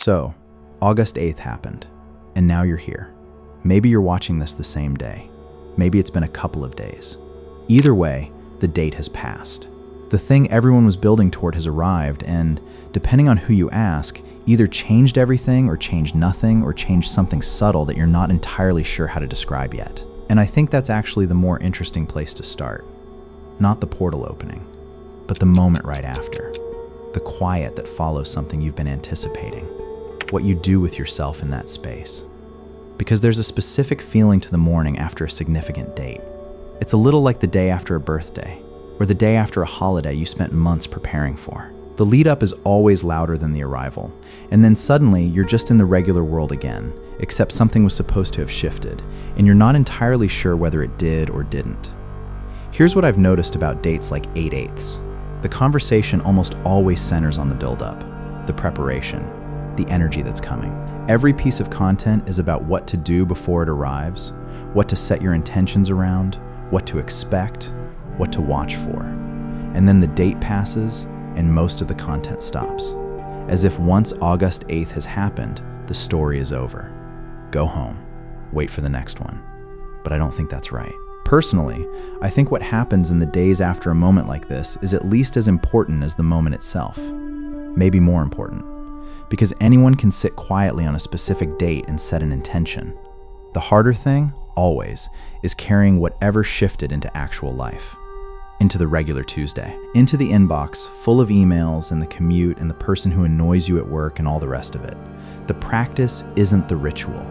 So, August 8th happened, and now you're here. Maybe you're watching this the same day. Maybe it's been a couple of days. Either way, the date has passed. The thing everyone was building toward has arrived and, depending on who you ask, either changed everything or changed nothing or changed something subtle that you're not entirely sure how to describe yet. And I think that's actually the more interesting place to start. Not the portal opening, but the moment right after. The quiet that follows something you've been anticipating. What you do with yourself in that space. Because there's a specific feeling to the morning after a significant date. It's a little like the day after a birthday, or the day after a holiday you spent months preparing for. The lead up is always louder than the arrival, and then suddenly you're just in the regular world again, except something was supposed to have shifted, and you're not entirely sure whether it did or didn't. Here's what I've noticed about dates like 8/8. The conversation almost always centers on the build-up, the preparation, the energy that's coming. Every piece of content is about what to do before it arrives, what to set your intentions around, what to expect, what to watch for. And then the date passes, and most of the content stops. As if once August 8th has happened, the story is over. Go home. Wait for the next one. But I don't think that's right. Personally, I think what happens in the days after a moment like this is at least as important as the moment itself. Maybe more important. Because anyone can sit quietly on a specific date and set an intention. The harder thing, always, is carrying whatever shifted into actual life. Into the regular Tuesday. Into the inbox, full of emails and the commute and the person who annoys you at work and all the rest of it. The practice isn't the ritual.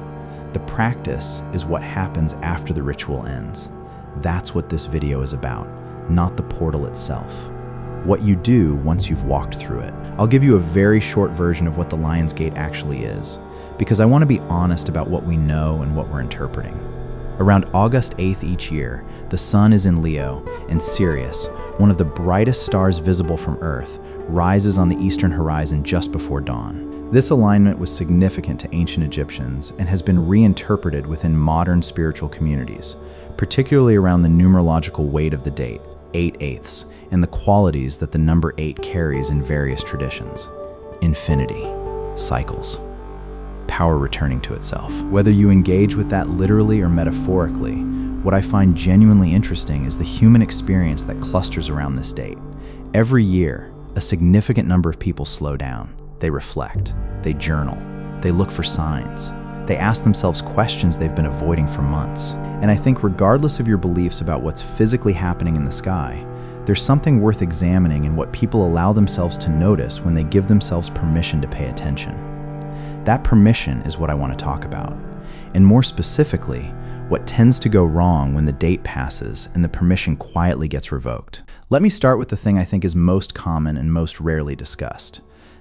The practice is what happens after the ritual ends. That's what this video is about, not the portal itself. What you do once you've walked through it. I'll give you a very short version of what the Lion's Gate actually is, because I want to be honest about what we know and what we're interpreting. Around August 8th each year, the sun is in Leo, and Sirius, one of the brightest stars visible from Earth, rises on the eastern horizon just before dawn. This alignment was significant to ancient Egyptians and has been reinterpreted within modern spiritual communities, particularly around the numerological weight of the date, 8/8, and the qualities that the number 8 carries in various traditions. Infinity, cycles, power returning to itself. Whether you engage with that literally or metaphorically, what I find genuinely interesting is the human experience that clusters around this date. Every year, a significant number of people slow down. They reflect, they journal, they look for signs, they ask themselves questions they've been avoiding for months. And I think regardless of your beliefs about what's physically happening in the sky, there's something worth examining in what people allow themselves to notice when they give themselves permission to pay attention. That permission is what I want to talk about, and more specifically, what tends to go wrong when the date passes and the permission quietly gets revoked. Let me start with the thing I think is most common and most rarely discussed.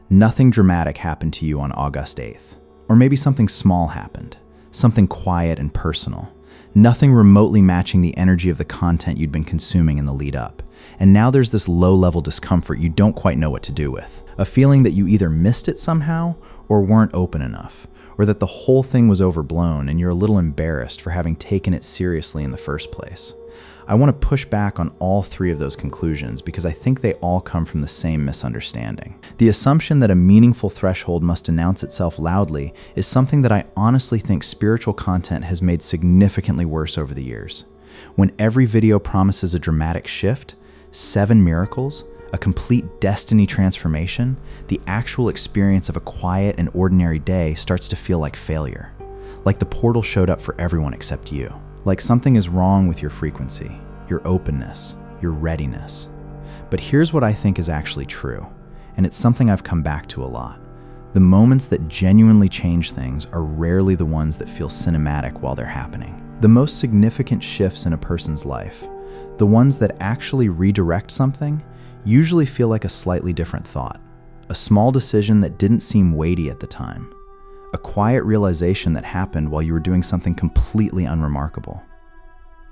Nothing dramatic happened to you on August 8th. Or maybe something small happened, something quiet and personal. Nothing remotely matching the energy of the content you'd been consuming in the lead up. And now there's this low-level discomfort you don't quite know what to do with. A feeling that you either missed it somehow or weren't open enough, or that the whole thing was overblown and you're a little embarrassed for having taken it seriously in the first place. I want to push back on all three of those conclusions because I think they all come from the same misunderstanding. The assumption that a meaningful threshold must announce itself loudly is something that I honestly think spiritual content has made significantly worse over the years. When every video promises a dramatic shift, 7 miracles, a complete destiny transformation, the actual experience of a quiet and ordinary day starts to feel like failure. Like the portal showed up for everyone except you. Like something is wrong with your frequency, your openness, your readiness. But here's what I think is actually true, and it's something I've come back to a lot. The moments that genuinely change things are rarely the ones that feel cinematic while they're happening. The most significant shifts in a person's life, the ones that actually redirect something, usually feel like a slightly different thought. A small decision that didn't seem weighty at the time. A quiet realization that happened while you were doing something completely unremarkable.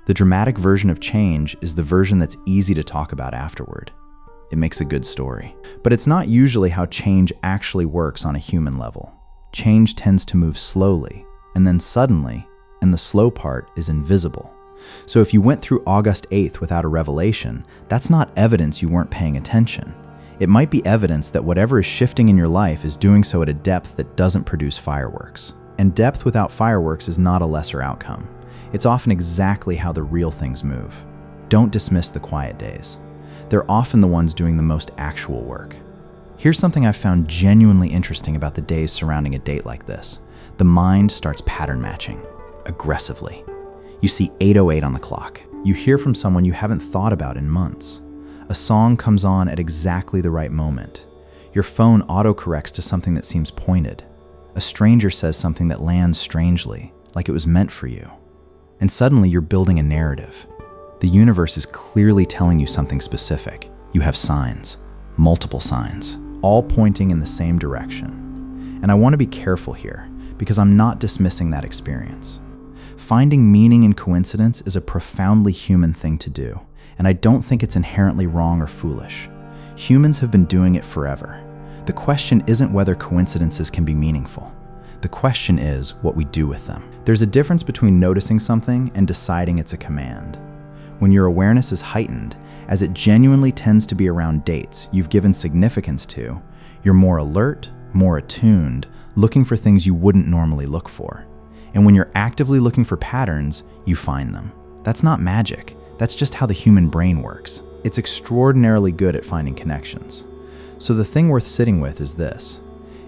The dramatic version of change is the version that's easy to talk about afterward. It makes a good story. But it's not usually how change actually works on a human level. Change tends to move slowly, and then suddenly, and the slow part is invisible. So if you went through August 8th without a revelation, that's not evidence you weren't paying attention. It might be evidence that whatever is shifting in your life is doing so at a depth that doesn't produce fireworks. And depth without fireworks is not a lesser outcome. It's often exactly how the real things move. Don't dismiss the quiet days. They're often the ones doing the most actual work. Here's something I've found genuinely interesting about the days surrounding a date like this. The mind starts pattern matching, aggressively. You see 8:08 on the clock. You hear from someone you haven't thought about in months. A song comes on at exactly the right moment. Your phone autocorrects to something that seems pointed. A stranger says something that lands strangely, like it was meant for you. And suddenly you're building a narrative. The universe is clearly telling you something specific. You have signs, multiple signs, all pointing in the same direction. And I want to be careful here, because I'm not dismissing that experience. Finding meaning in coincidence is a profoundly human thing to do, and I don't think it's inherently wrong or foolish. Humans have been doing it forever. The question isn't whether coincidences can be meaningful. The question is what we do with them. There's a difference between noticing something and deciding it's a command. When your awareness is heightened, as it genuinely tends to be around dates you've given significance to, you're more alert, more attuned, looking for things you wouldn't normally look for. And when you're actively looking for patterns, you find them. That's not magic. That's just how the human brain works. It's extraordinarily good at finding connections. So the thing worth sitting with is this.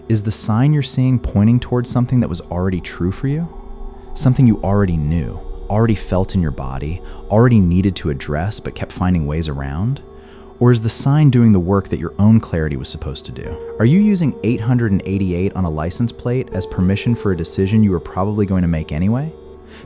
Is the sign you're seeing pointing towards something that was already true for you? Something you already knew, already felt in your body, already needed to address but kept finding ways around? Or is the sign doing the work that your own clarity was supposed to do? Are you using 888 on a license plate as permission for a decision you were probably going to make anyway?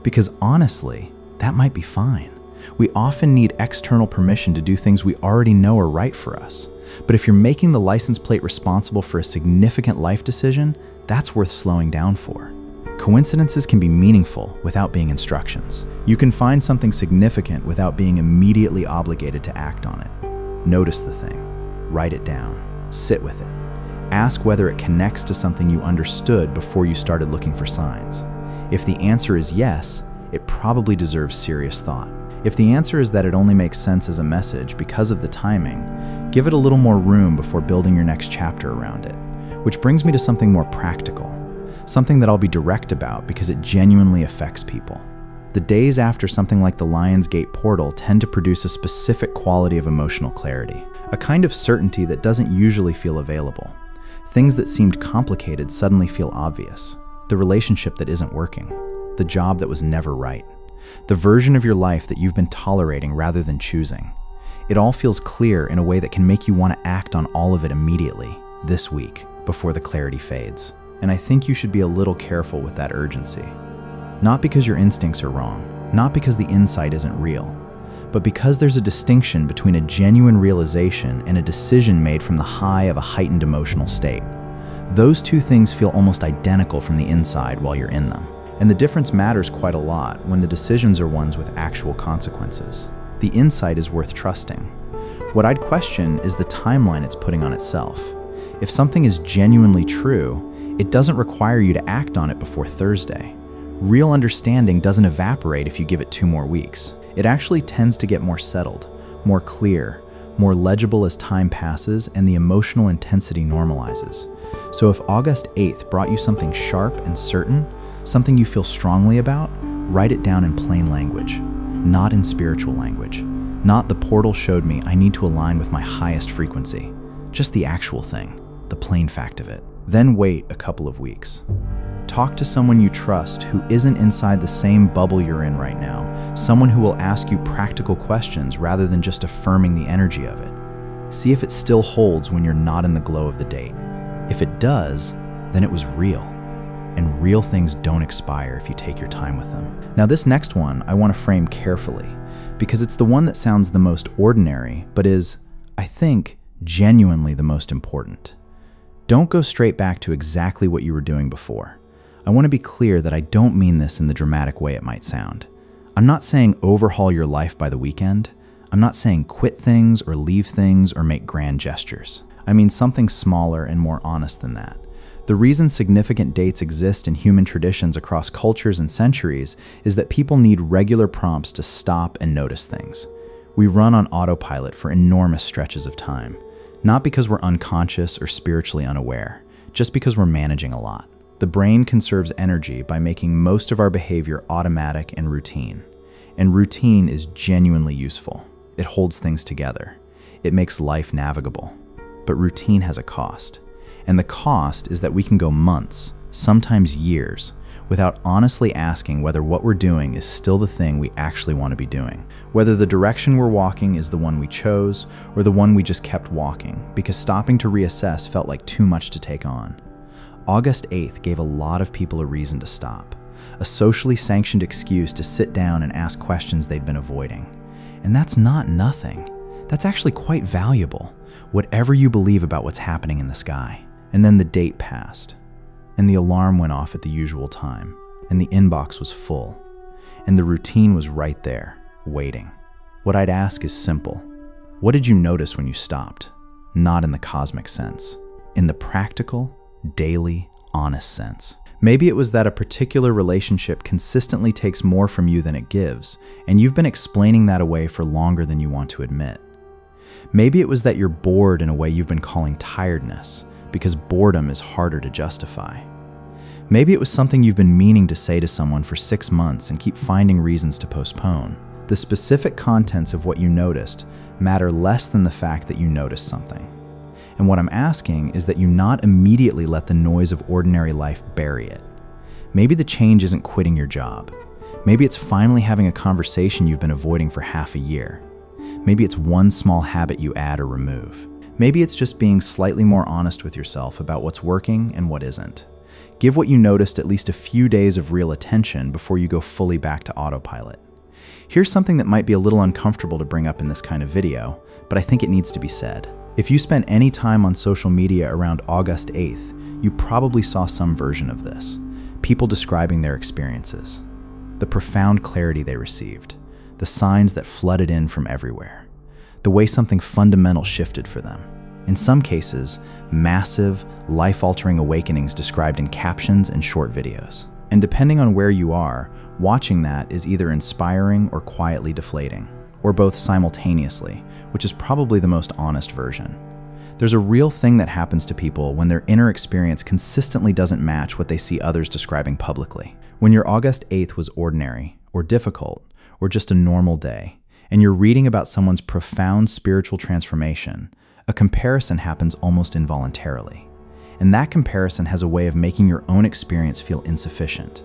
Because honestly, that might be fine. We often need external permission to do things we already know are right for us. But if you're making the license plate responsible for a significant life decision, that's worth slowing down for. Coincidences can be meaningful without being instructions. You can find something significant without being immediately obligated to act on it. Notice the thing. Write it down. Sit with it. Ask whether it connects to something you understood before you started looking for signs. If the answer is yes, it probably deserves serious thought. If the answer is that it only makes sense as a message because of the timing, give it a little more room before building your next chapter around it. Which brings me to something more practical. Something that I'll be direct about because it genuinely affects people. The days after something like the Lion's Gate portal tend to produce a specific quality of emotional clarity, a kind of certainty that doesn't usually feel available. Things that seemed complicated suddenly feel obvious. The relationship that isn't working, the job that was never right, the version of your life that you've been tolerating rather than choosing. It all feels clear in a way that can make you want to act on all of it immediately, this week, before the clarity fades. And I think you should be a little careful with that urgency. Not because your instincts are wrong, not because the insight isn't real, but because there's a distinction between a genuine realization and a decision made from the high of a heightened emotional state. Those two things feel almost identical from the inside while you're in them. And the difference matters quite a lot when the decisions are ones with actual consequences. The insight is worth trusting. What I'd question is the timeline it's putting on itself. If something is genuinely true, it doesn't require you to act on it before Thursday. Real understanding doesn't evaporate if you give it 2 more weeks. It actually tends to get more settled, more clear, more legible as time passes and the emotional intensity normalizes. So if August 8th brought you something sharp and certain, something you feel strongly about, write it down in plain language, not in spiritual language. Not the portal showed me I need to align with my highest frequency. Just the actual thing, the plain fact of it. Then wait a couple of weeks. Talk to someone you trust who isn't inside the same bubble you're in right now, someone who will ask you practical questions rather than just affirming the energy of it. See if it still holds when you're not in the glow of the date. If it does, then it was real. And real things don't expire if you take your time with them. Now this next one I want to frame carefully because it's the one that sounds the most ordinary, but is, I think, genuinely the most important. Don't go straight back to exactly what you were doing before. I want to be clear that I don't mean this in the dramatic way it might sound. I'm not saying overhaul your life by the weekend. I'm not saying quit things or leave things or make grand gestures. I mean something smaller and more honest than that. The reason significant dates exist in human traditions across cultures and centuries is that people need regular prompts to stop and notice things. We run on autopilot for enormous stretches of time. Not because we're unconscious or spiritually unaware, just because we're managing a lot. The brain conserves energy by making most of our behavior automatic and routine. And routine is genuinely useful. It holds things together. It makes life navigable. But routine has a cost. And the cost is that we can go months, sometimes years, without honestly asking whether what we're doing is still the thing we actually want to be doing. Whether the direction we're walking is the one we chose or the one we just kept walking, because stopping to reassess felt like too much to take on. August 8th gave a lot of people a reason to stop, a socially sanctioned excuse to sit down and ask questions they'd been avoiding. And that's not nothing. That's actually quite valuable, whatever you believe about what's happening in the sky. And then the date passed. And the alarm went off at the usual time, and the inbox was full, and the routine was right there, waiting. What I'd ask is simple. What did you notice when you stopped? Not in the cosmic sense, in the practical, daily, honest sense. Maybe it was that a particular relationship consistently takes more from you than it gives, and you've been explaining that away for longer than you want to admit. Maybe it was that you're bored in a way you've been calling tiredness, because boredom is harder to justify. Maybe it was something you've been meaning to say to someone for 6 months and keep finding reasons to postpone. The specific contents of what you noticed matter less than the fact that you noticed something. And what I'm asking is that you not immediately let the noise of ordinary life bury it. Maybe the change isn't quitting your job. Maybe it's finally having a conversation you've been avoiding for half a year. Maybe it's one small habit you add or remove. Maybe it's just being slightly more honest with yourself about what's working and what isn't. Give what you noticed at least a few days of real attention before you go fully back to autopilot. Here's something that might be a little uncomfortable to bring up in this kind of video, but I think it needs to be said. If you spent any time on social media around August 8th, you probably saw some version of this. People describing their experiences, the profound clarity they received, the signs that flooded in from everywhere, the way something fundamental shifted for them. In some cases, massive, life-altering awakenings described in captions and short videos. And depending on where you are, watching that is either inspiring or quietly deflating, or both simultaneously, which is probably the most honest version. There's a real thing that happens to people when their inner experience consistently doesn't match what they see others describing publicly. When your August 8th was ordinary, or difficult, or just a normal day, and you're reading about someone's profound spiritual transformation, a comparison happens almost involuntarily. And that comparison has a way of making your own experience feel insufficient.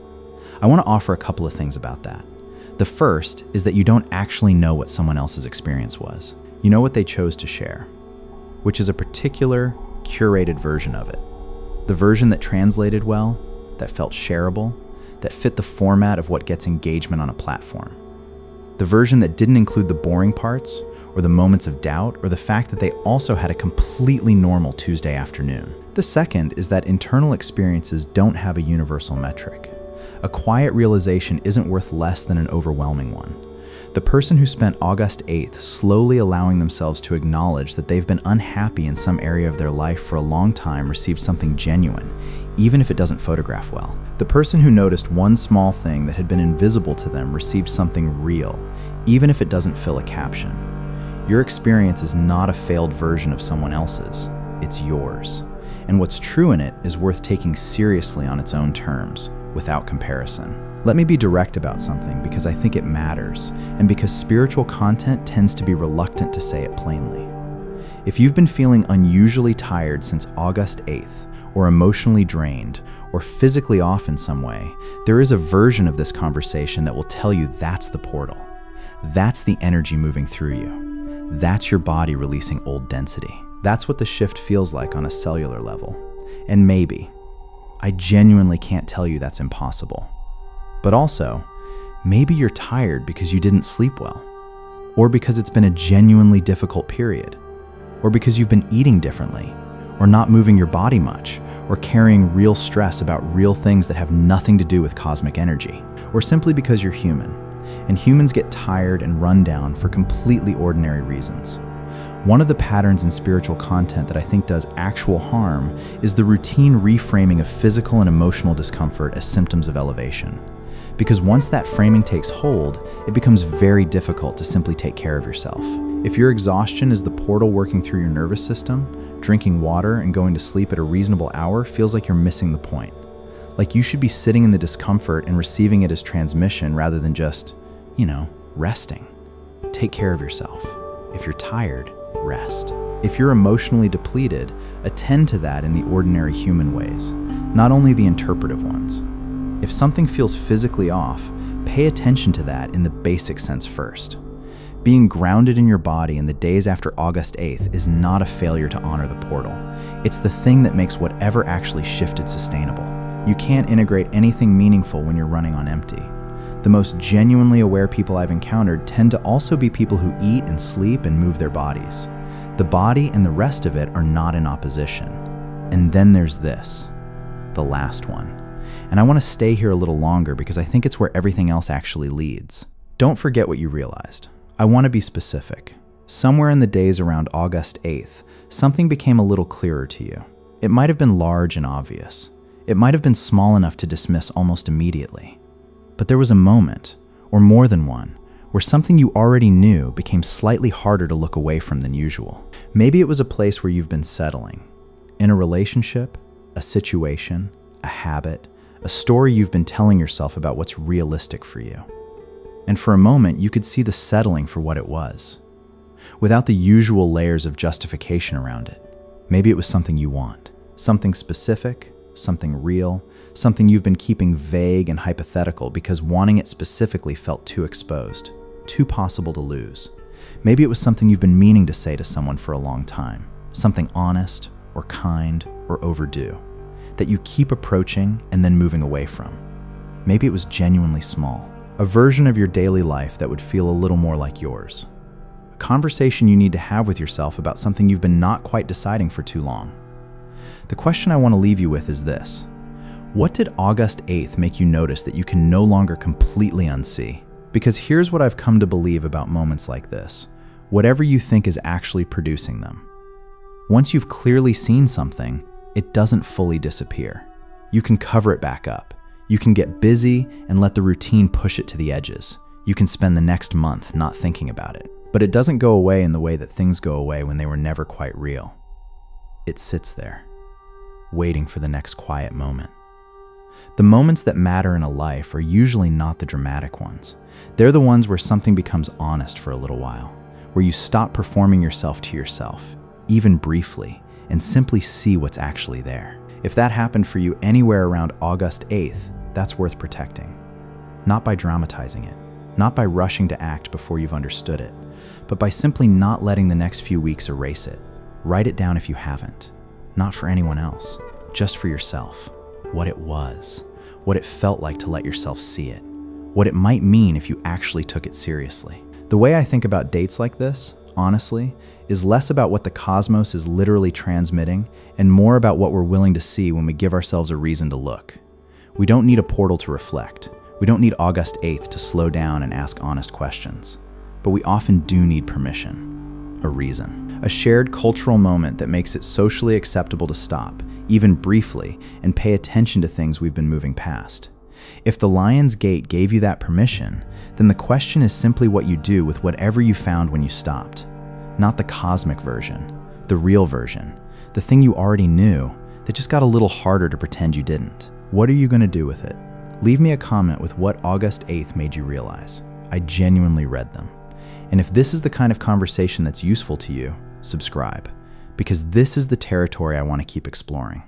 I want to offer a couple of things about that. The first is that you don't actually know what someone else's experience was. You know what they chose to share, which is a particular, curated version of it. The version that translated well, that felt shareable, that fit the format of what gets engagement on a platform. The version that didn't include the boring parts, or the moments of doubt, or the fact that they also had a completely normal Tuesday afternoon. The second is that internal experiences don't have a universal metric. A quiet realization isn't worth less than an overwhelming one. The person who spent August 8th slowly allowing themselves to acknowledge that they've been unhappy in some area of their life for a long time received something genuine, even if it doesn't photograph well. The person who noticed one small thing that had been invisible to them received something real, even if it doesn't fill a caption. Your experience is not a failed version of someone else's, it's yours. And what's true in it is worth taking seriously on its own terms, without comparison. Let me be direct about something because I think it matters, and because spiritual content tends to be reluctant to say it plainly. If you've been feeling unusually tired since August 8th, or emotionally drained, or physically off in some way, there is a version of this conversation that will tell you that's the portal. That's the energy moving through you. That's your body releasing old density. That's what the shift feels like on a cellular level. And maybe, I genuinely can't tell you that's impossible. But also, maybe you're tired because you didn't sleep well, or because it's been a genuinely difficult period, or because you've been eating differently, or not moving your body much, or carrying real stress about real things that have nothing to do with cosmic energy, or simply because you're human. And humans get tired and run down for completely ordinary reasons. One of the patterns in spiritual content that I think does actual harm is the routine reframing of physical and emotional discomfort as symptoms of elevation. Because once that framing takes hold, it becomes very difficult to simply take care of yourself. If your exhaustion is the portal working through your nervous system, drinking water and going to sleep at a reasonable hour feels like you're missing the point. Like you should be sitting in the discomfort and receiving it as transmission rather than just, resting. Take care of yourself. If you're tired, rest. If you're emotionally depleted, attend to that in the ordinary human ways, not only the interpretive ones. If something feels physically off, pay attention to that in the basic sense first. Being grounded in your body in the days after August 8th is not a failure to honor the portal. It's the thing that makes whatever actually shifted sustainable. You can't integrate anything meaningful when you're running on empty. The most genuinely aware people I've encountered tend to also be people who eat and sleep and move their bodies. The body and the rest of it are not in opposition. And then there's this, the last one. And I want to stay here a little longer because I think it's where everything else actually leads. Don't forget what you realized. I want to be specific. Somewhere in the days around August 8th, something became a little clearer to you. It might have been large and obvious. It might have been small enough to dismiss almost immediately. But there was a moment, or more than one, where something you already knew became slightly harder to look away from than usual. Maybe it was a place where you've been settling. In a relationship, a situation, a habit, a story you've been telling yourself about what's realistic for you. And for a moment, you could see the settling for what it was, without the usual layers of justification around it. Maybe it was something you want, something specific, something real, something you've been keeping vague and hypothetical because wanting it specifically felt too exposed, too possible to lose. Maybe it was something you've been meaning to say to someone for a long time, something honest or kind or overdue, that you keep approaching and then moving away from. Maybe it was genuinely small, a version of your daily life that would feel a little more like yours. A conversation you need to have with yourself about something you've been not quite deciding for too long. The question I want to leave you with is this. What did August 8th make you notice that you can no longer completely unsee? Because here's what I've come to believe about moments like this. Whatever you think is actually producing them. Once you've clearly seen something, it doesn't fully disappear. You can cover it back up. You can get busy and let the routine push it to the edges. You can spend the next month not thinking about it. But it doesn't go away in the way that things go away when they were never quite real. It sits there, waiting for the next quiet moment. The moments that matter in a life are usually not the dramatic ones. They're the ones where something becomes honest for a little while, where you stop performing yourself to yourself, even briefly, and simply see what's actually there. If that happened for you anywhere around August 8th, that's worth protecting. Not by dramatizing it, not by rushing to act before you've understood it, but by simply not letting the next few weeks erase it. Write it down if you haven't. Not for anyone else, just for yourself. What it was, what it felt like to let yourself see it, what it might mean if you actually took it seriously. The way I think about dates like this, honestly, is less about what the cosmos is literally transmitting and more about what we're willing to see when we give ourselves a reason to look. We don't need a portal to reflect. We don't need August 8th to slow down and ask honest questions. But we often do need permission, a reason, a shared cultural moment that makes it socially acceptable to stop, even briefly, and pay attention to things we've been moving past. If the Lion's Gate gave you that permission, then the question is simply what you do with whatever you found when you stopped. Not the cosmic version, the real version, the thing you already knew that just got a little harder to pretend you didn't. What are you going to do with it? Leave me a comment with what August 8th made you realize. I genuinely read them. And if this is the kind of conversation that's useful to you, subscribe. Because this is the territory I want to keep exploring.